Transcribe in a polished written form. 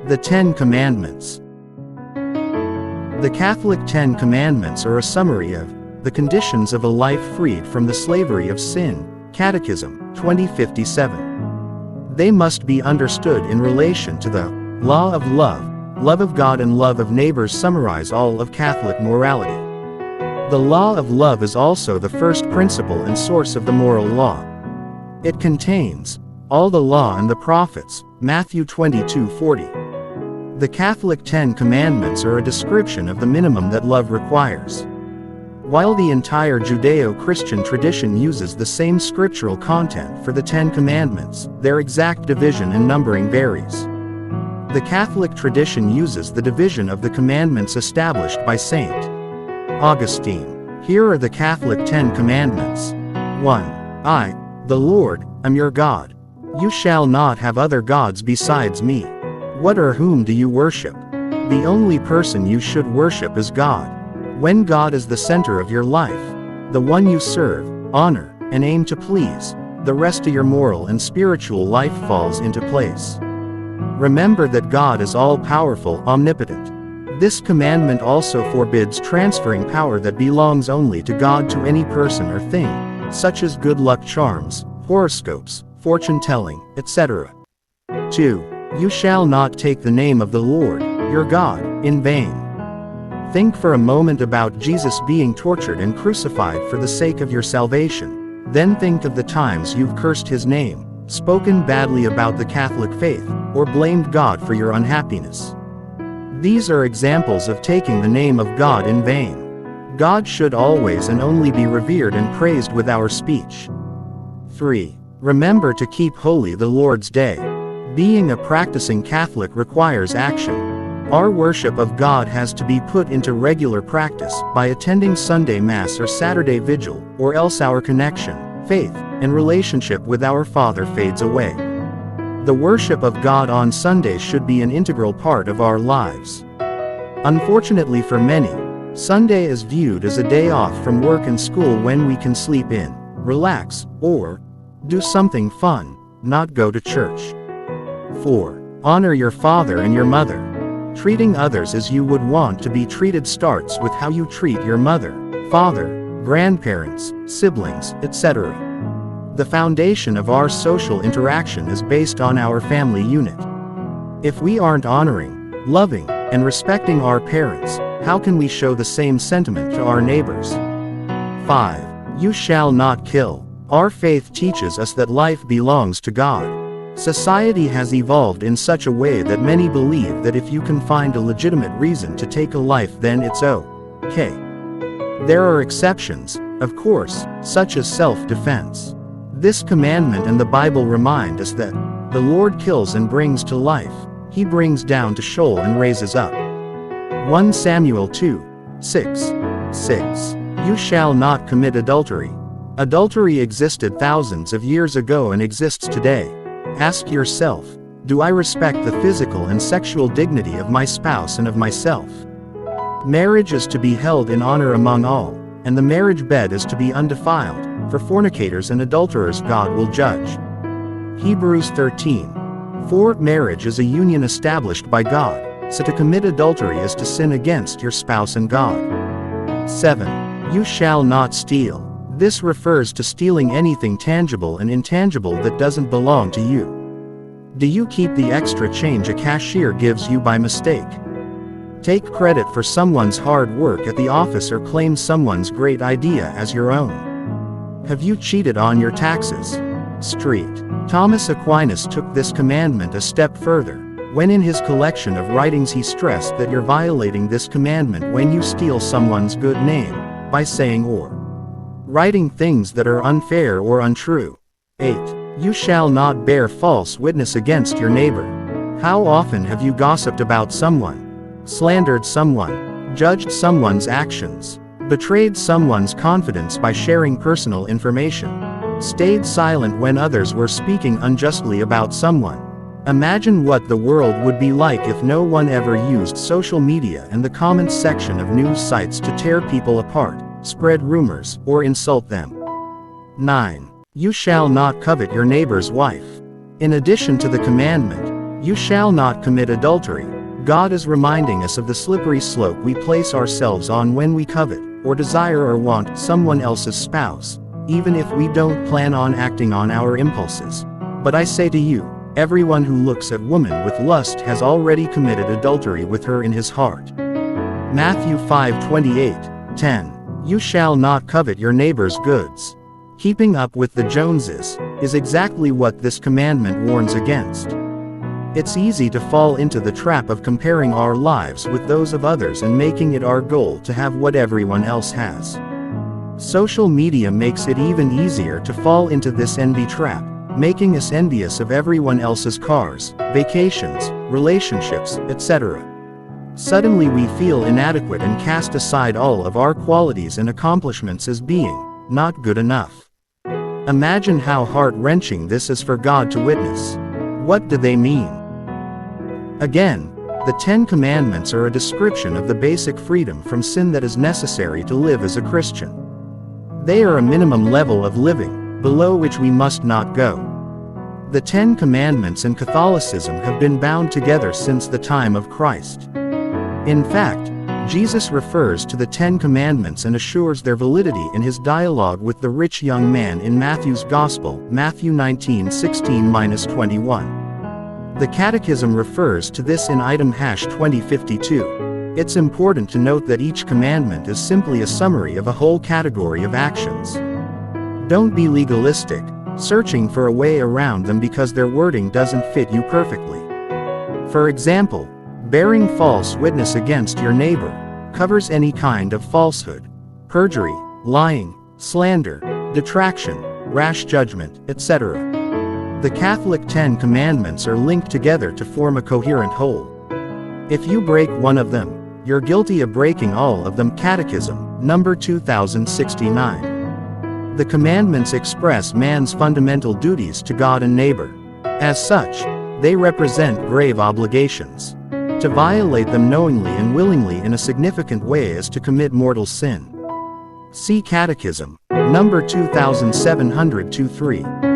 The Ten Commandments. The Catholic Ten Commandments are a summary of the conditions of a life freed from the slavery of sin. Catechism, 2057. They must be understood in relation to the law of love, love of God and love of neighbors summarize all of Catholic morality. The law of love is also the first principle and source of the moral law. It contains all the law and the prophets, Matthew 22:40. The Catholic Ten Commandments are a description of the minimum that love requires. While the entire Judeo-Christian tradition uses the same scriptural content for the Ten Commandments, their exact division and numbering varies. The Catholic tradition uses the division of the commandments established by St. Augustine. Here are the Catholic Ten Commandments. 1. I, the Lord, am your God. You shall not have other gods besides me. What or whom do you worship? The only person you should worship is God. When God is the center of your life, the one you serve, honor, and aim to please, the rest of your moral and spiritual life falls into place. Remember that God is all-powerful, omnipotent. This commandment also forbids transferring power that belongs only to God to any person or thing, such as good luck charms, horoscopes, fortune-telling, etc. 2. You shall not take the name of the Lord, your God, in vain. Think for a moment about Jesus being tortured and crucified for the sake of your salvation. Then think of the times you've cursed his name, spoken badly about the Catholic faith, or blamed God for your unhappiness. These are examples of taking the name of God in vain. God should always and only be revered and praised with our speech. 3. Remember to keep holy the Lord's Day. Being a practicing Catholic requires action. Our worship of God has to be put into regular practice by attending Sunday Mass or Saturday Vigil, or else our connection, faith, and relationship with our Father fades away. The worship of God on Sunday should be an integral part of our lives. Unfortunately for many, Sunday is viewed as a day off from work and school when we can sleep in, relax, or do something fun, not go to church. 4. Honor your father and your mother. Treating others as you would want to be treated starts with how you treat your mother, father, grandparents, siblings, etc. The foundation of our social interaction is based on our family unit. If we aren't honoring, loving, and respecting our parents, how can we show the same sentiment to our neighbors? 5. You shall not kill. Our faith teaches us that life belongs to God. Society has evolved in such a way that many believe that if you can find a legitimate reason to take a life, then it's okay. There are exceptions, of course, such as self-defense. This commandment and the Bible remind us that the Lord kills and brings to life, he brings down to Sheol and raises up. 1 Samuel 2:6. You shall not commit adultery. Adultery existed thousands of years ago and exists today. Ask yourself, do I respect the physical and sexual dignity of my spouse and of myself? Marriage is to be held in honor among all, and the marriage bed is to be undefiled. For fornicators and adulterers God will judge. Hebrews 13:4. Marriage is a union established by God, so to commit adultery is to sin against your spouse and God. 7. You shall not steal. This refers to stealing anything tangible and intangible that doesn't belong to you. Do you keep the extra change a cashier gives you by mistake? Take credit for someone's hard work at the office or claim someone's great idea as your own? Have you cheated on your taxes? St. Thomas Aquinas took this commandment a step further, when in his collection of writings he stressed that you're violating this commandment when you steal someone's good name, by saying or writing things that are unfair or untrue. 8. You shall not bear false witness against your neighbor. How often have you gossiped about someone, slandered someone, judged someone's actions, betrayed someone's confidence by sharing personal information, stayed silent when others were speaking unjustly about someone? Imagine what the world would be like if no one ever used social media and the comments section of news sites to tear people apart, spread rumors, or insult them. 9. You shall not covet your neighbor's wife. In addition to the commandment, You shall not commit adultery. God is reminding us of the slippery slope we place ourselves on when we covet, or desire or want someone else's spouse, even if we don't plan on acting on our impulses. But I say to you, everyone who looks at woman with lust has already committed adultery with her in his heart. Matthew 5:28-10. You shall not covet your neighbor's goods. Keeping up with the Joneses is exactly what this commandment warns against. It's easy to fall into the trap of comparing our lives with those of others and making it our goal to have what everyone else has. Social media makes it even easier to fall into this envy trap, making us envious of everyone else's cars, vacations, relationships, etc. Suddenly we feel inadequate and cast aside all of our qualities and accomplishments as being not good enough. Imagine how heart-wrenching this is for God to witness. What do they mean? Again, the 10 Commandments are a description of the basic freedom from sin that is necessary to live as a Christian. They are a minimum level of living, below which we must not go. The 10 Commandments and Catholicism have been bound together since the time of Christ. In fact, Jesus refers to the 10 Commandments and assures their validity in his dialogue with the rich young man in Matthew's Gospel, Matthew 19:16-21. The Catechism refers to this in item #2052. It's important to note that each commandment is simply a summary of a whole category of actions. Don't be legalistic, searching for a way around them because their wording doesn't fit you perfectly. For example, bearing false witness against your neighbor covers any kind of falsehood, perjury, lying, slander, detraction, rash judgment, etc. The Catholic 10 Commandments are linked together to form a coherent whole. If you break one of them, you're guilty of breaking all of them. Catechism, number 2069. The commandments express man's fundamental duties to God and neighbor. As such, they represent grave obligations. To violate them knowingly and willingly in a significant way is to commit mortal sin. See Catechism, number 2723.